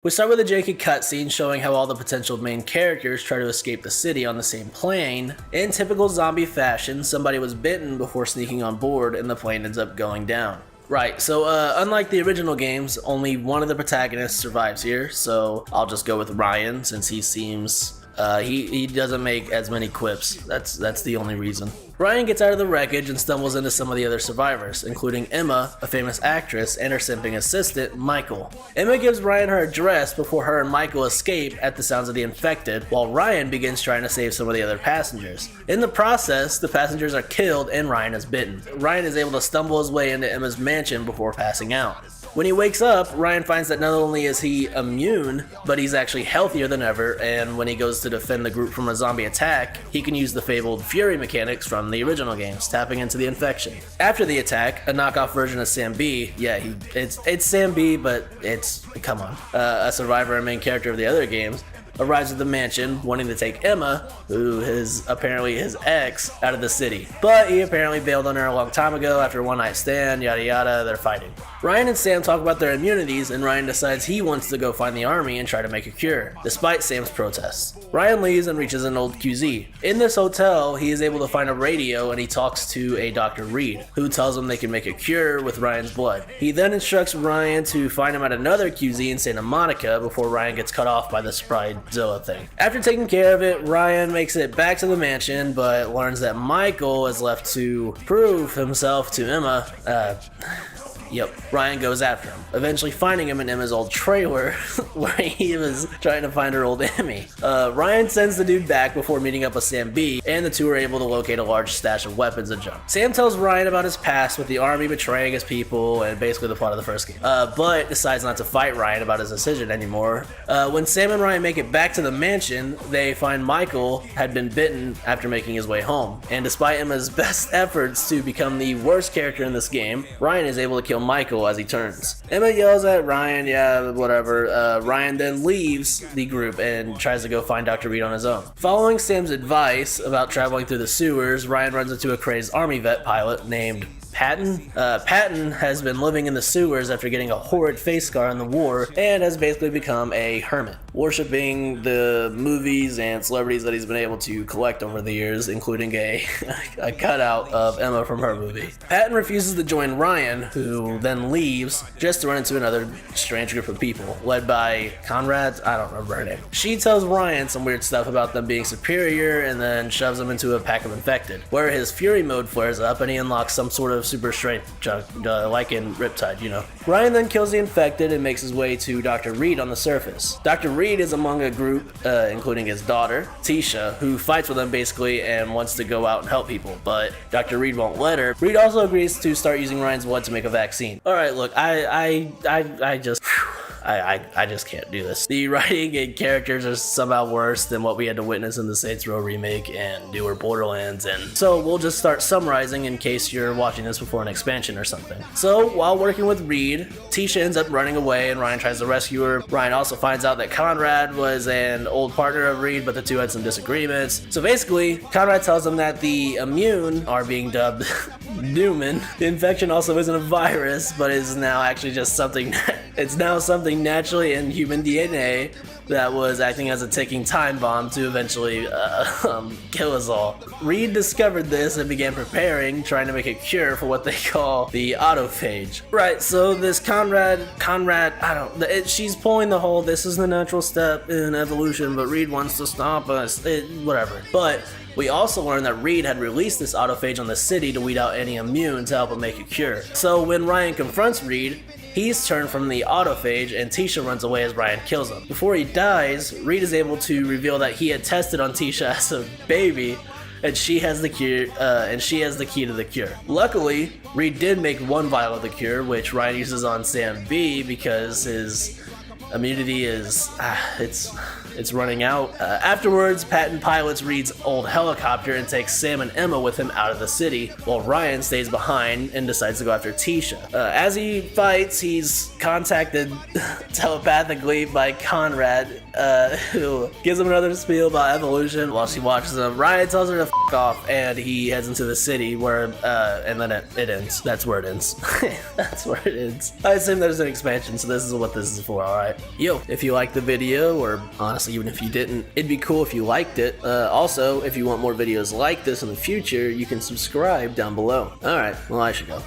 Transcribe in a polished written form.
We start with a janky cutscene showing how all the potential main characters try to escape the city on the same plane. In typical zombie fashion, somebody was bitten before sneaking on board and the plane ends up going down. Right, so unlike the original games, only one of the protagonists survives here, so I'll just go with Ryan since he seems, he doesn't make as many quips. That's the only reason. Ryan gets out of the wreckage and stumbles into some of the other survivors, including Emma, a famous actress, and her simping assistant, Michael. Emma gives Ryan her address before her and Michael escape at the sounds of the infected, while Ryan begins trying to save some of the other passengers. In the process, the passengers are killed and Ryan is bitten. Ryan is able to stumble his way into Emma's mansion before passing out. When he wakes up, Ryan finds that not only is he immune, but he's actually healthier than ever, and when he goes to defend the group from a zombie attack, he can use the fabled Fury mechanics from the original games, tapping into the infection. After the attack, a knockoff version of Sam B, it's Sam B, but come on, a survivor and main character of the other games, arrives at the mansion wanting to take Emma, who is apparently his ex, out of the city. But he apparently bailed on her a long time ago after a one-night stand, yada yada, they're fighting. Ryan and Sam talk about their immunities and Ryan decides he wants to go find the army and try to make a cure, despite Sam's protests. Ryan leaves and reaches an old QZ. In this hotel, he is able to find a radio and he talks to a Dr. Reed, who tells him they can make a cure with Ryan's blood. He then instructs Ryan to find him at another QZ in Santa Monica before Ryan gets cut off by the Sprite Zoa thing. After taking care of it, Ryan makes it back to the mansion, but learns that Michael is left to prove himself to Emma. Ryan goes after him, eventually finding him in Emma's old trailer where he was trying to find her old Emmy. Ryan sends the dude back before meeting up with Sam B, and the two are able to locate a large stash of weapons and junk. Sam tells Ryan about his past with the army betraying his people and basically the plot of the first game, but decides not to fight Ryan about his decision anymore. When Sam and Ryan make it back to the mansion, they find Michael had been bitten after making his way home, and despite Emma's best efforts to become the worst character in this game, Ryan is able to kill Michael as he turns. Emma yells at Ryan, yeah, whatever. Ryan then leaves the group and tries to go find Dr. Reed on his own. Following Sam's advice about traveling through the sewers, Ryan runs into a crazed army vet pilot named Patton? Patton has been living in the sewers after getting a horrid face scar in the war and has basically become a hermit, worshipping the movies and celebrities that he's been able to collect over the years, including a cutout of Emma from her movie. Patton refuses to join Ryan, who then leaves just to run into another strange group of people, led by Konradt, I don't remember her name. She tells Ryan some weird stuff about them being superior and then shoves him into a pack of infected, where his Fury mode flares up and he unlocks some sort of super strength junk, like in Riptide, you know. Ryan then kills the infected and makes his way to Dr. Reed on the surface. Dr. Reed is among a group, including his daughter, Tisha, who fights with him basically and wants to go out and help people, but Dr. Reed won't let her. Reed also agrees to start using Ryan's blood to make a vaccine. Alright, look, I just can't do this. The writing and characters are somehow worse than what we had to witness in the Saints Row remake and newer Borderlands, and so we'll just start summarizing in case you're watching this before an expansion or something. So, while working with Reed, Tisha ends up running away and Ryan tries to rescue her. Ryan also finds out that Konrad was an old partner of Reed, but the two had some disagreements. So basically, Konrad tells him that the immune are being dubbed Numen. The infection also isn't a virus, but is now actually just something, it's now something naturally in human DNA that was acting as a ticking time bomb to eventually kill us all. Reed discovered this and began preparing, trying to make a cure for what they call the autophage. Right, so this Konrad, she's pulling the whole, this is the natural step in evolution, but Reed wants to stop us, whatever. But we also learned that Reed had released this autophage on the city to weed out any immune to help him make a cure. So when Ryan confronts Reed, he's turned from the autophage and Tisha runs away as Ryan kills him. Before he dies, Reed is able to reveal that he had tested on Tisha as a baby and she has the cure, and she has the key to the cure. Luckily, Reed did make one vial of the cure, which Ryan uses on Sam B because his immunity is, it's running out. Afterwards, Patton pilots Reed's old helicopter and takes Sam and Emma with him out of the city, while Ryan stays behind and decides to go after Tisha. As he fights, he's contacted telepathically by Konradt, who gives him another spiel about evolution while she watches him. Ryan tells her to f*** off, and he heads into the city where, and then it ends. That's where it ends. That's where it ends. I assume there's an expansion, so this is what this is for, alright? Yo, if you liked the video, or honestly, even if you didn't, it'd be cool if you liked it. Also, if you want more videos like this in the future, you can subscribe down below. Alright, well, I should go.